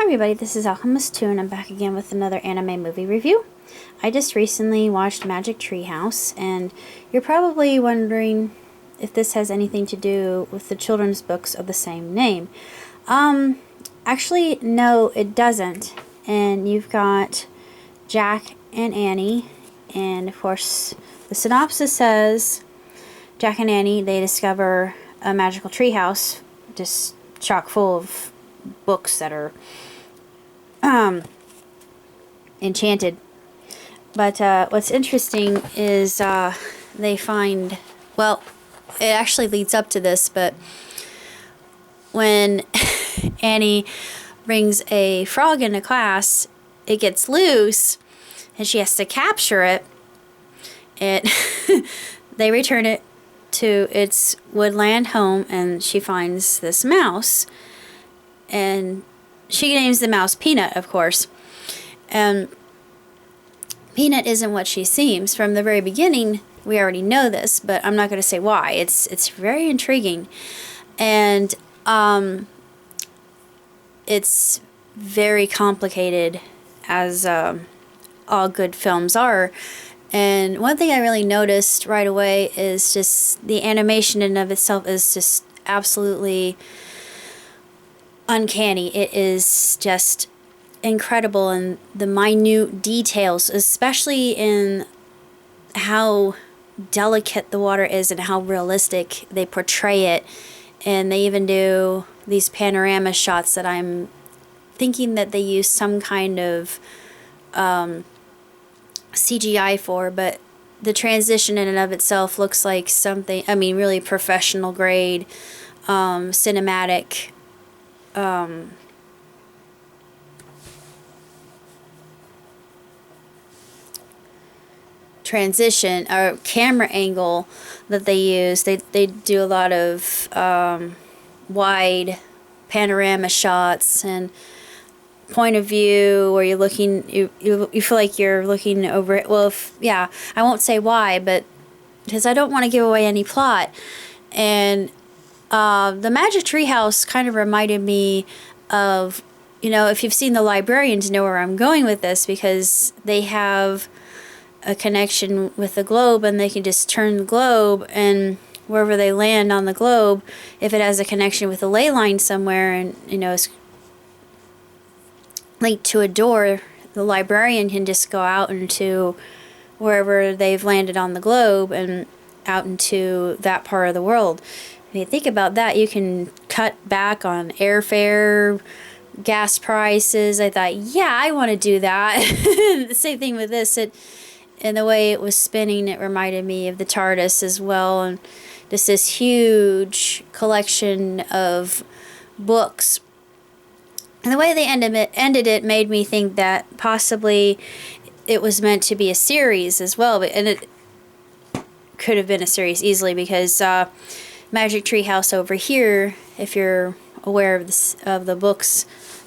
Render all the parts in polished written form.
Hi everybody, this is Alchemist2 and I'm back again with another anime movie review. I just recently watched Magic Tree House, and you're probably wondering if this has anything to do with the children's books of the same name. Actually, no, it doesn't. And you've got Jack and Annie, and of course the synopsis says Jack and Annie, they discover a magical tree house just chock full of books that are enchanted. But what's interesting is they find, well, it actually leads up to this, but when Annie brings a frog into class, it gets loose and she has to capture it. They return it to its woodland home, and she finds this mouse, and she names the mouse Peanut, of course. And Peanut isn't what she seems. From the very beginning, we already know this, but I'm not going to say why. It's very intriguing, and it's very complicated, as all good films are. And one thing I really noticed right away is just the animation in and of itself is just absolutely uncanny. It is just incredible in the minute details, especially in how delicate the water is and how realistic they portray it. And they even do these panorama shots that I'm thinking that they use some kind of CGI for, but the transition in and of itself looks like something, I mean, really professional grade, cinematic transition or camera angle that they use. They do a lot of wide panorama shots and point of view where you're looking, you feel like you're looking over it. Well, yeah, I won't say why, but because I don't want to give away any plot. And the Magic Tree House kind of reminded me of, you know, if you've seen The Librarians, you know where I'm going with this, because they have a connection with the globe, and they can just turn the globe, and wherever they land on the globe, if it has a connection with a ley line somewhere, and you know it's linked to a door, the librarian can just go out into wherever they've landed on the globe and out into that part of the world. If you think about that, you can cut back on airfare, gas prices. I thought, yeah, I want to do that. The same thing with this. And the way it was spinning, it reminded me of the TARDIS as well, and just this huge collection of books. And the way they ended it made me think that possibly it was meant to be a series as well, and it could have been a series easily, because Magic Tree House over here, if you're aware of this, of the books,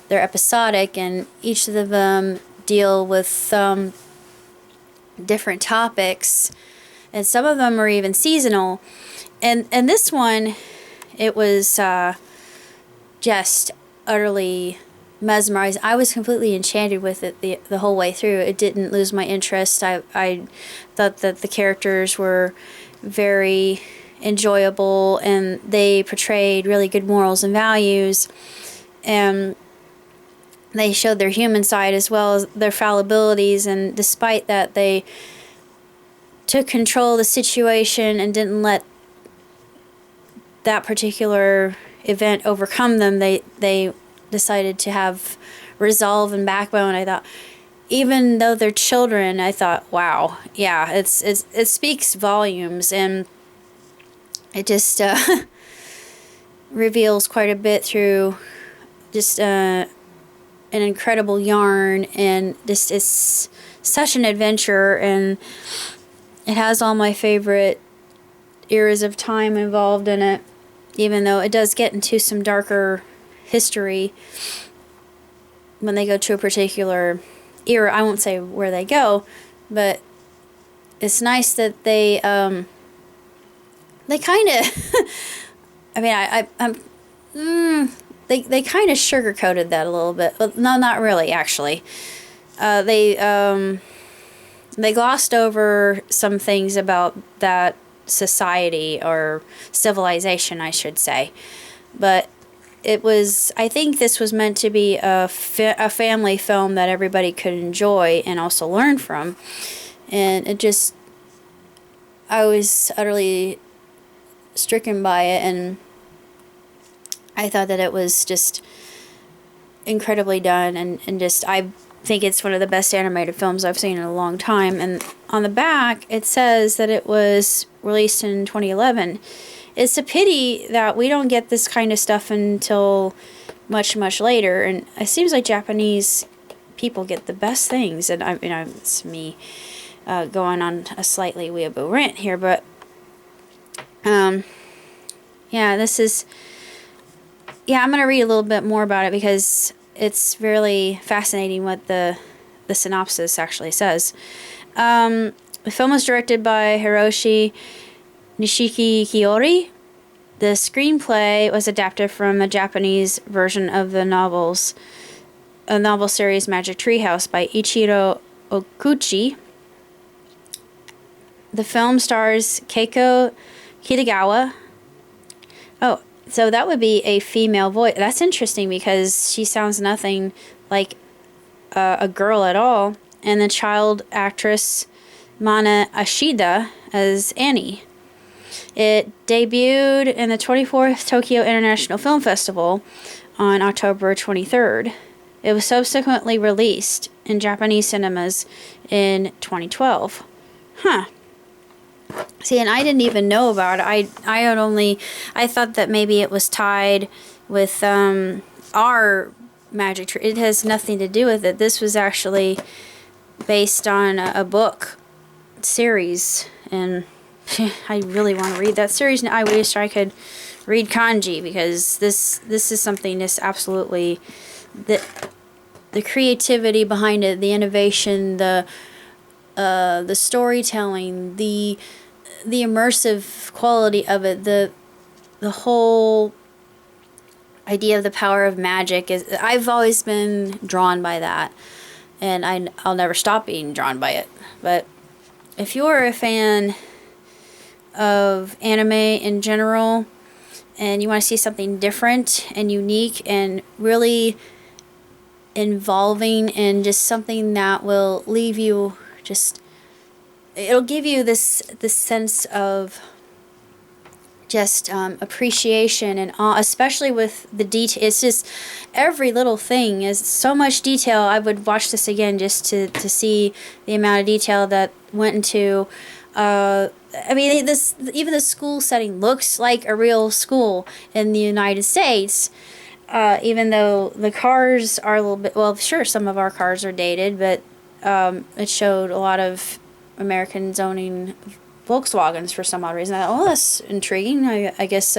they're episodic, and each of them deal with different topics, and some of them are even seasonal. And this one, it was just utterly mesmerized. I was completely enchanted with it the whole way through. It didn't lose my interest. I thought that the characters were very enjoyable, and they portrayed really good morals and values, and they showed their human side as well as their fallibilities. And despite that, they took control of the situation and didn't let that particular event overcome them. They decided to have resolve and backbone. I thought, even though they're children, I thought, wow, yeah, it speaks volumes, and it just reveals quite a bit through just an incredible yarn, and just it's such an adventure, and it has all my favorite eras of time involved in it, even though it does get into some darker history when they go to a particular era. I won't say where they go, but it's nice that they kind of I mean, I'm they kind of sugarcoated that a little bit. But no, not really, actually. They glossed over some things about that society, or civilization, I should say. But it was, I think this was meant to be a family film that everybody could enjoy and also learn from. And it just, I was utterly stricken by it, and I thought that it was just incredibly done, and just, I think it's one of the best animated films I've seen in a long time. And on the back it says that it was released in 2011. It's a pity that we don't get this kind of stuff until much, much later, and it seems like Japanese people get the best things. And it's me going on a slightly weeaboo rant here, but yeah, this is, yeah, I'm going to read a little bit more about it because it's really fascinating what the synopsis actually says. The film was directed by Hiroshi Nishiki Kiori. The screenplay was adapted from a Japanese version of the novel series Magic Tree House by Ichiro Okuchi. The film stars Keiko Kitagawa. Oh, so that would be a female voice. That's interesting because she sounds nothing like a girl at all. And the child actress Mana Ashida as Annie. It debuted in the 24th Tokyo International Film Festival on October 23rd. It was subsequently released in Japanese cinemas in 2012. Huh. See, and I didn't even know about it. I thought that maybe it was tied with our Magic Tree. It has nothing to do with it. This was actually based on a book series, and I really want to read that series. I wish I could read kanji, because this is something that's absolutely, the creativity behind it, the innovation, the storytelling, the immersive quality of it, the whole idea of the power of magic is, I've always been drawn by that, and I'll never stop being drawn by it. But if you're a fan of anime in general, and you want to see something different and unique and really involving, and just something that will leave you just, it'll give you this sense of just appreciation and awe, especially with the detail. It's just, every little thing is so much detail. I would watch this again just to see the amount of detail that went into I mean, even the school setting looks like a real school in the United States, even though the cars are a little bit, well, sure, some of our cars are dated, but it showed a lot of Americans owning Volkswagens for some odd reason. I thought, oh, that's intriguing. I guess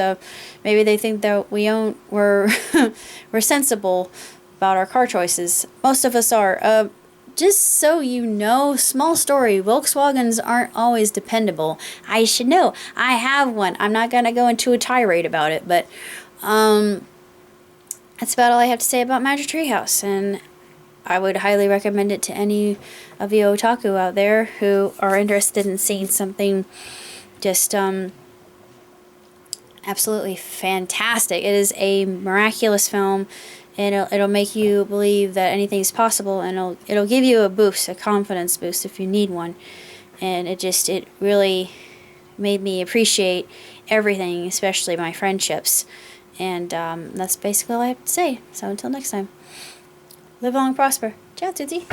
maybe they think that we're we're sensible about our car choices. Most of us are. Just so you know, small story, Volkswagens aren't always dependable. I should know. I have one. I'm not going to go into a tirade about it, but that's about all I have to say about Magic Tree House, and I would highly recommend it to any of you otaku out there who are interested in seeing something just absolutely fantastic. It is a miraculous film, and it'll make you believe that anything's possible, and it'll give you a boost, a confidence boost if you need one. And it really made me appreciate everything, especially my friendships. And that's basically all I have to say. So until next time, live long and prosper. Ciao, tutti.